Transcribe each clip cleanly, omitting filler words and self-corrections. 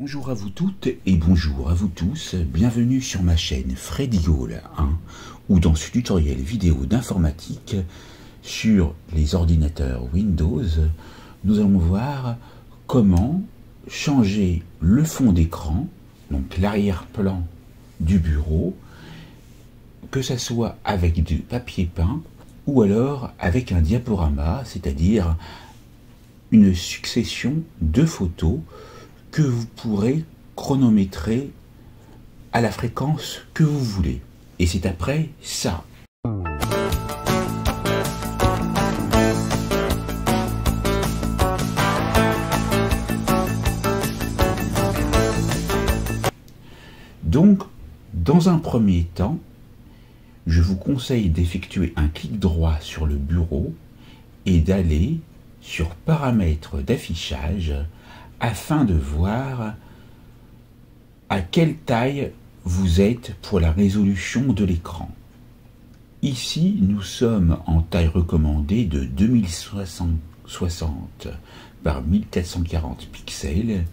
Bonjour à vous toutes et bonjour à vous tous, bienvenue sur ma chaîne Freddy Gall 1 ou dans ce tutoriel vidéo d'informatique sur les ordinateurs Windows. Nous allons voir comment changer le fond d'écran, donc l'arrière-plan du bureau, que ce soit avec du papier peint ou alors avec un diaporama, c'est-à-dire une succession de photos que vous pourrez chronométrer à la fréquence que vous voulez. Et c'est après ça. Donc, dans un premier temps, je vous conseille d'effectuer un clic droit sur le bureau et d'aller sur Paramètres d'affichage afin de voir à quelle taille vous êtes pour la résolution de l'écran. Ici, nous sommes en taille recommandée de 2060 par 1440 pixels,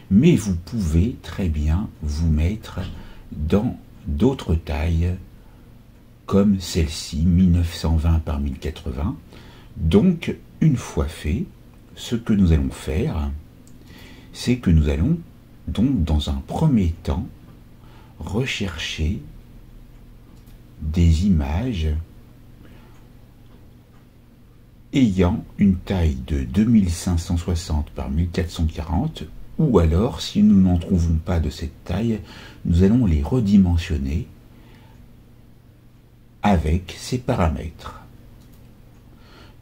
mais vous pouvez très bien vous mettre dans d'autres tailles comme celle-ci, 1920 par 1080. Donc, une fois fait, ce que nous allons faire, c'est que nous allons donc dans un premier temps rechercher des images ayant une taille de 2560 par 1440, ou alors, si nous n'en trouvons pas de cette taille, nous allons les redimensionner avec ces paramètres.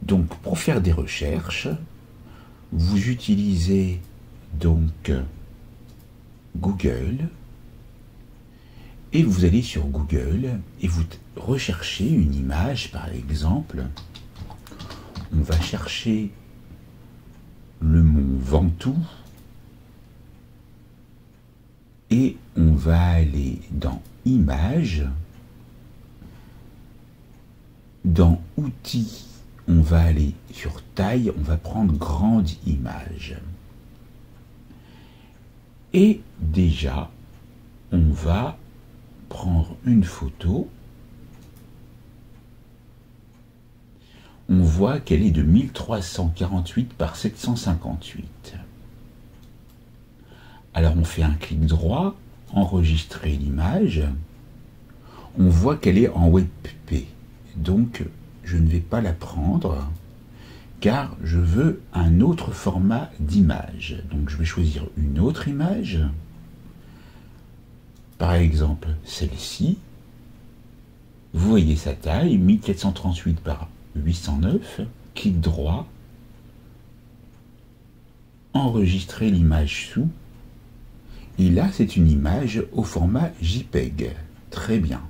Donc, pour faire des recherches, vous utilisez donc Google et vous allez sur Google et vous recherchez une image. Par exemple, on va chercher le mont Ventoux et on va aller dans Images, dans Outils, on va aller sur Taille, on va prendre Grande Image. Et déjà, on va prendre une photo. On voit qu'elle est de 1348 par 758. Alors on fait un clic droit, enregistrer l'image. On voit qu'elle est en WebP. Donc je ne vais pas la prendre, car je veux un autre format d'image. Donc je vais choisir une autre image, par exemple celle-ci. Vous voyez sa taille, 1438 par 809, clic droit, enregistrer l'image sous, et là c'est une image au format JPEG. Très bien.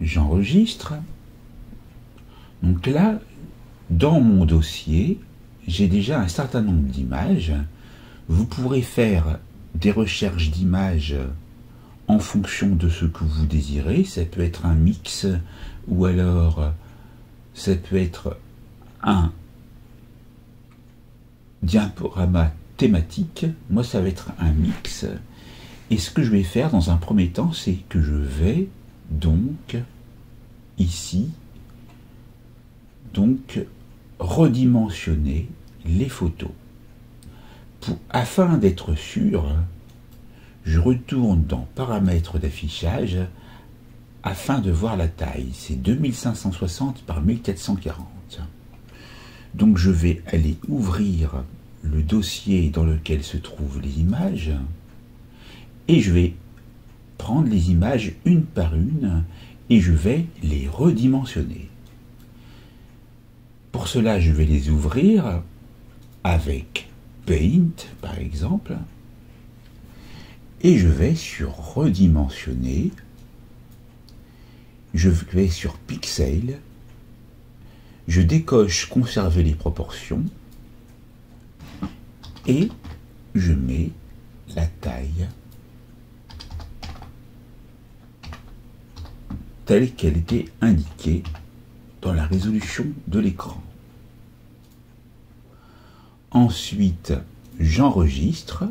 J'enregistre. Donc là, dans mon dossier, j'ai déjà un certain nombre d'images. Vous pourrez faire des recherches d'images en fonction de ce que vous désirez. Ça peut être un mix ou alors ça peut être un diaporama thématique. Moi, ça va être un mix. Et ce que je vais faire dans un premier temps, c'est que je vais donc ici redimensionner les photos. Afin d'être sûr, je retourne dans Paramètres d'affichage afin de voir la taille. C'est 2560 par 1440. Donc je vais aller ouvrir le dossier dans lequel se trouvent les images et je vais prendre les images une par une et je vais les redimensionner. Pour cela, je vais les ouvrir avec Paint, par exemple, et je vais sur Redimensionner, je vais sur Pixel, je décoche Conserver les proportions, et je mets la taille telle qu'elle était indiquée dans la résolution de l'écran. Ensuite, j'enregistre,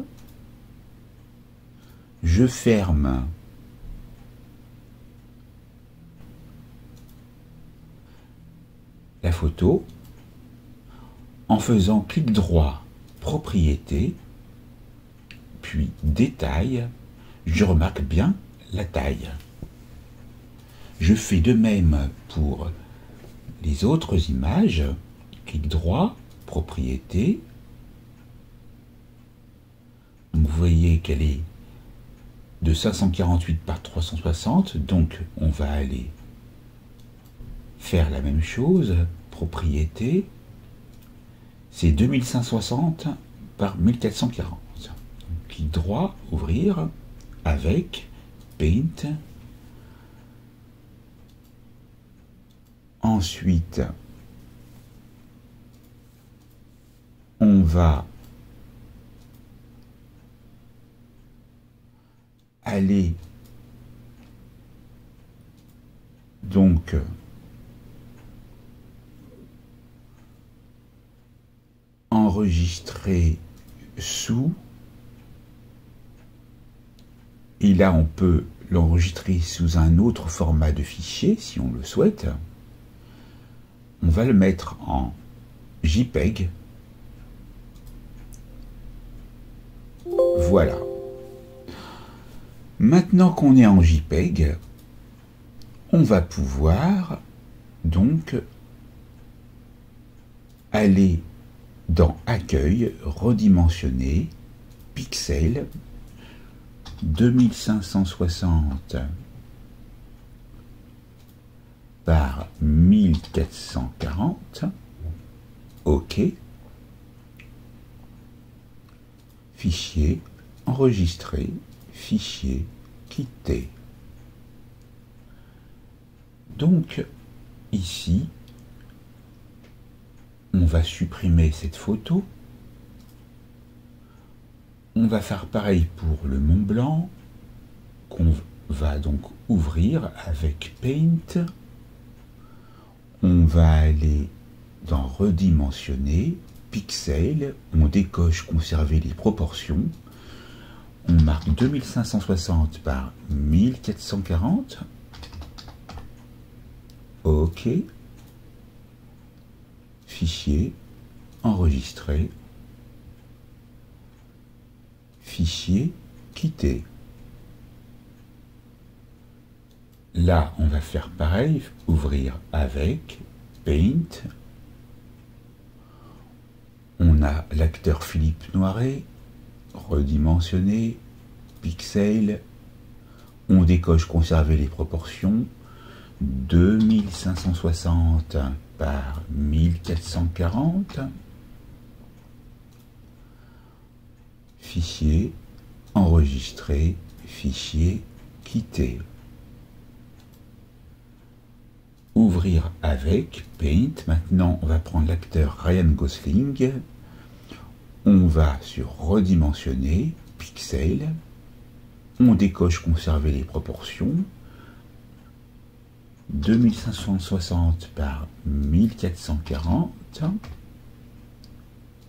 je ferme la photo en faisant clic droit, propriété, puis détail, je remarque bien la taille. Je fais de même pour les autres images, clic droit, propriété. Donc vous voyez qu'elle est de 548 par 360, donc on va aller faire la même chose, propriété, c'est 2560 par 1440. Donc, clic droit, ouvrir, avec Paint. Ensuite, on va aller donc enregistrer sous, et là on peut l'enregistrer sous un autre format de fichier si on le souhaite. On va le mettre en JPEG. Voilà. Maintenant qu'on est en JPEG, on va pouvoir donc aller dans Accueil, redimensionner, pixels, 2560 par 1440, OK, fichier, enregistrer, fichier, quitter. Donc, ici, on va supprimer cette photo. On va faire pareil pour le Mont Blanc, qu'on va donc ouvrir avec Paint. On va aller dans Redimensionner, Pixel, on décoche Conserver les proportions. On marque 2560 par 1440. OK. Fichier, enregistrer. Fichier, quitter. Là, on va faire pareil, ouvrir avec Paint. On a l'acteur Philippe Noiret, redimensionner, pixel, on décoche conserver les proportions, 2560 par 1440, fichier, enregistrer, fichier, quitter. Ouvrir avec Paint. Maintenant, on va prendre l'acteur Ryan Gosling. On va sur Redimensionner, Pixel. On décoche Conserver les proportions. 2560 par 1440.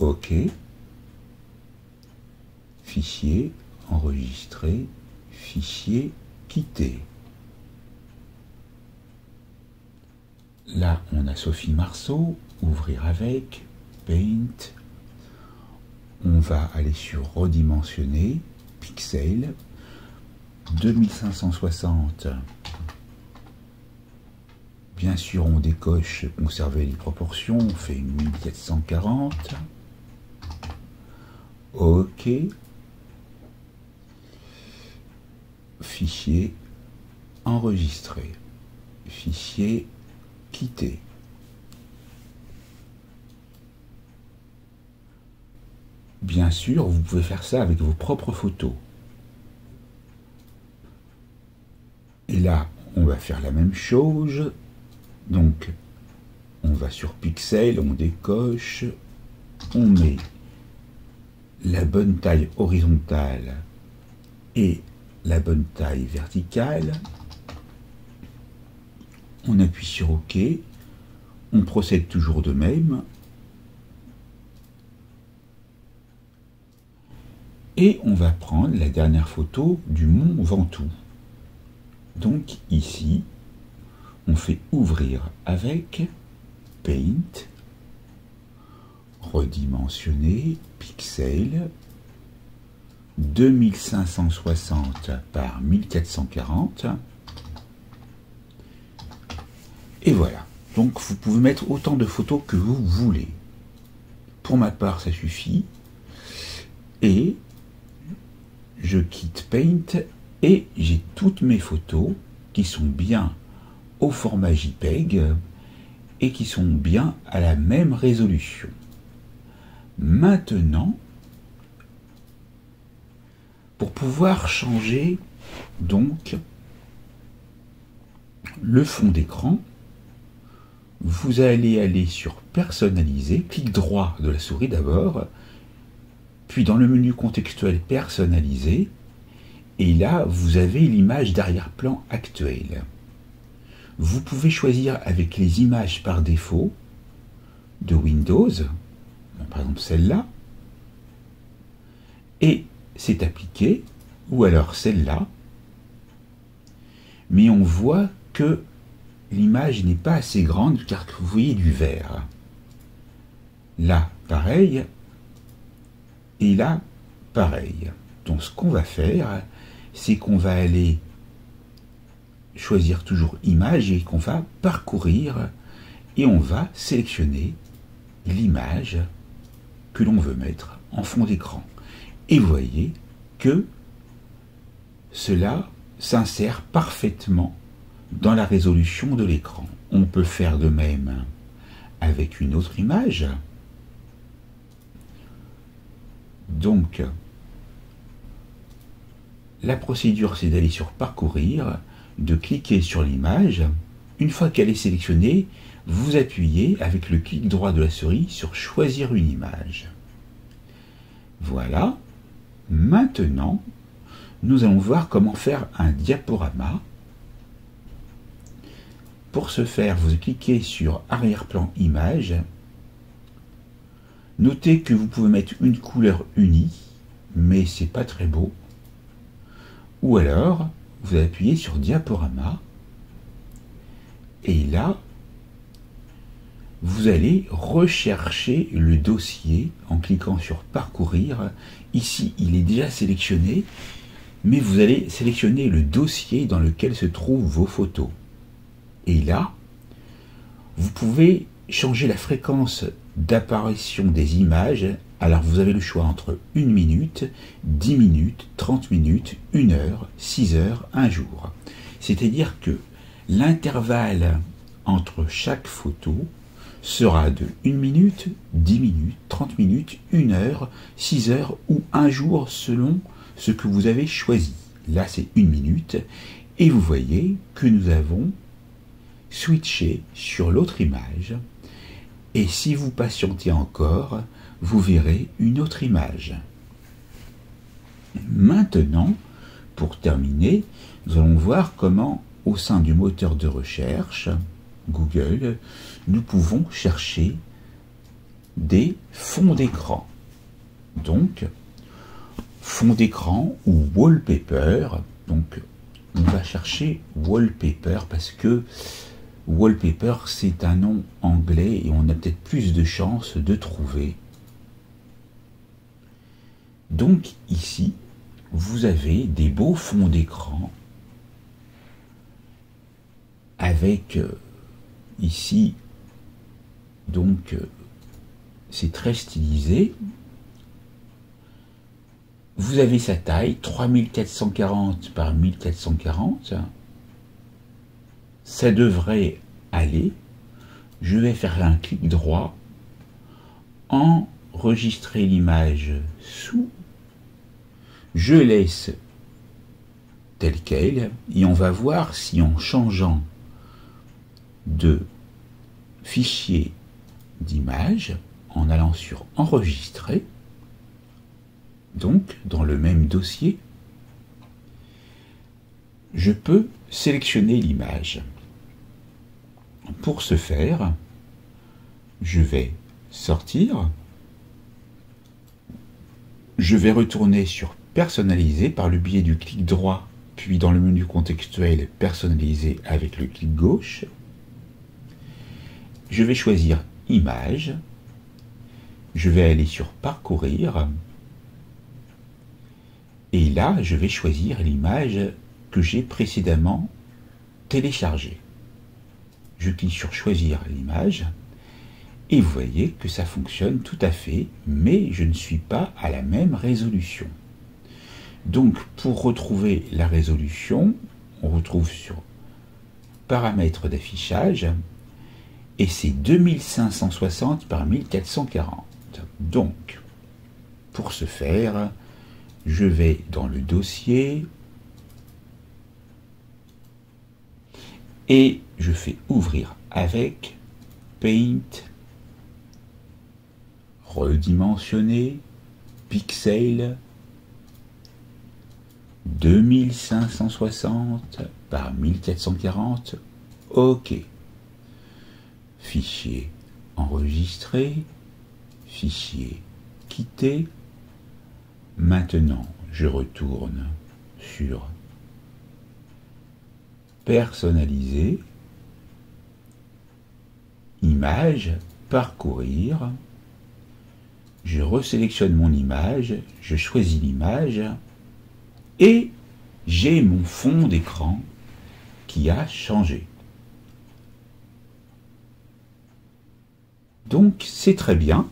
OK. Fichier, enregistrer, fichier, quitter. Là, on a Sophie Marceau, ouvrir avec, Paint. On va aller sur Redimensionner, Pixel, 2560. Bien sûr, on décoche Conserver les proportions, on fait 1440. OK. Fichier, enregistrer, fichier, quitter. Bien sûr, vous pouvez faire ça avec vos propres photos. Et là, on va faire la même chose. Donc, on va sur Pixel, on décoche, on met la bonne taille horizontale et la bonne taille verticale. On appuie sur OK, on procède toujours de même. Et on va prendre la dernière photo du mont Ventoux. Donc ici, on fait ouvrir avec Paint, redimensionner, pixel, 2560 par 1440. Et voilà. Donc vous pouvez mettre autant de photos que vous voulez. Pour ma part, ça suffit. Et je quitte Paint et j'ai toutes mes photos qui sont bien au format JPEG et qui sont bien à la même résolution. Maintenant, pour pouvoir changer donc le fond d'écran, vous allez aller sur personnaliser, clic droit de la souris d'abord, puis dans le menu contextuel personnalisé, et là vous avez l'image d'arrière-plan actuelle. Vous pouvez choisir avec les images par défaut de Windows, par exemple celle-là, et c'est appliqué, ou alors celle-là, mais on voit que l'image n'est pas assez grande car vous voyez du vert. Là, pareil, et là, pareil. Donc ce qu'on va faire, c'est qu'on va aller choisir toujours image et qu'on va parcourir et on va sélectionner l'image que l'on veut mettre en fond d'écran. Et vous voyez que cela s'insère parfaitement dans la résolution de l'écran. On peut faire de même avec une autre image. Donc, la procédure, c'est d'aller sur Parcourir, de cliquer sur l'image. Une fois qu'elle est sélectionnée, vous appuyez avec le clic droit de la souris sur Choisir une image. Voilà. Maintenant, nous allons voir comment faire un diaporama. Pour ce faire, vous cliquez sur Arrière-plan image. Notez que vous pouvez mettre une couleur unie, mais c'est pas très beau. Ou alors, vous appuyez sur Diaporama. Et là, vous allez rechercher le dossier en cliquant sur Parcourir. Ici, il est déjà sélectionné, mais vous allez sélectionner le dossier dans lequel se trouvent vos photos. Et là, vous pouvez changer la fréquence d'apparition des images. Alors vous avez le choix entre 1 minute, 10 minutes, 30 minutes, 1 heure, 6 heures, 1 jour. C'est-à-dire que l'intervalle entre chaque photo sera de 1 minute, 10 minutes, 30 minutes, 1 heure, 6 heures ou 1 jour selon ce que vous avez choisi. Là c'est 1 minute et vous voyez que nous avons switché sur l'autre image et si vous patientez encore, vous verrez une autre image. Maintenant, pour terminer, nous allons voir comment, au sein du moteur de recherche, Google, nous pouvons chercher des fonds d'écran. Donc, fond d'écran ou wallpaper. Donc, on va chercher wallpaper parce que wallpaper, c'est un nom anglais et on a peut-être plus de chances de trouver. Donc ici, vous avez des beaux fonds d'écran avec ici, donc c'est très stylisé. Vous avez sa taille, 3440 par 1440. Ça devrait aller. Je vais faire un clic droit, enregistrer l'image sous. Je laisse tel quel et on va voir si en changeant de fichier d'image, en allant sur enregistrer, donc dans le même dossier, je peux sélectionner l'image. Pour ce faire, je vais sortir, je vais retourner sur personnaliser par le biais du clic droit, puis dans le menu contextuel personnaliser avec le clic gauche. Je vais choisir image. Je vais aller sur parcourir. Et là, je vais choisir l'image que j'ai précédemment téléchargée. Je clique sur choisir l'image. Et vous voyez que ça fonctionne tout à fait, mais je ne suis pas à la même résolution. Donc, pour retrouver la résolution, on retrouve sur paramètres d'affichage, et c'est 2560 par 1440. Donc, pour ce faire, je vais dans le dossier, et je fais ouvrir avec Paint, redimensionner, pixel, 2560 par 1440, OK. Fichier enregistré, fichier quitté. Maintenant, je retourne sur personnaliser, image, parcourir. Je resélectionne mon image, je choisis l'image et j'ai mon fond d'écran qui a changé. Donc c'est très bien.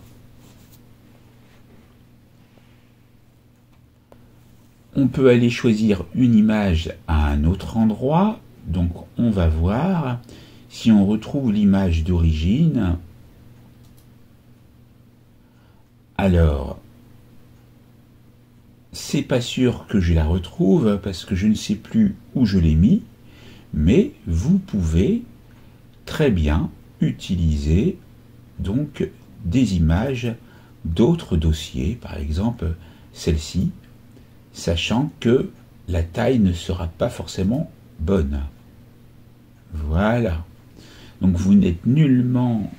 On peut aller choisir une image à un autre endroit. Donc on va voir si on retrouve l'image d'origine. Alors, c'est pas sûr que je la retrouve parce que je ne sais plus où je l'ai mis, mais vous pouvez très bien utiliser donc des images d'autres dossiers, par exemple celle-ci, sachant que la taille ne sera pas forcément bonne. Voilà. Donc vous n'êtes nullement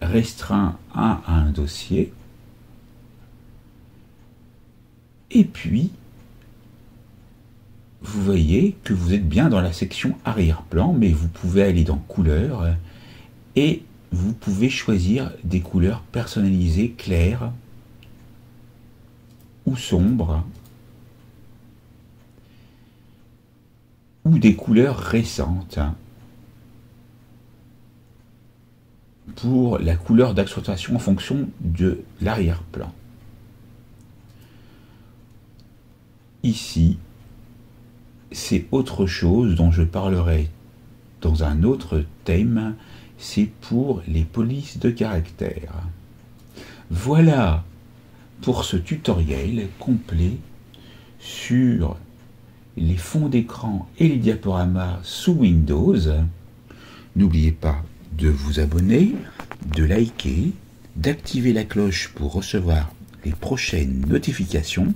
restreint à un dossier. Et puis, vous voyez que vous êtes bien dans la section arrière-plan, mais vous pouvez aller dans couleurs et vous pouvez choisir des couleurs personnalisées claires ou sombres ou des couleurs récentes pour la couleur d'accentuation en fonction de l'arrière-plan. Ici, c'est autre chose dont je parlerai dans un autre thème, c'est pour les polices de caractère. Voilà pour ce tutoriel complet sur les fonds d'écran et les diaporamas sous Windows. N'oubliez pas de vous abonner, de liker, d'activer la cloche pour recevoir les prochaines notifications.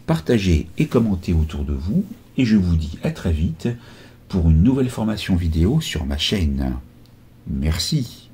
Partagez et commentez autour de vous, et je vous dis à très vite pour une nouvelle formation vidéo sur ma chaîne. Merci.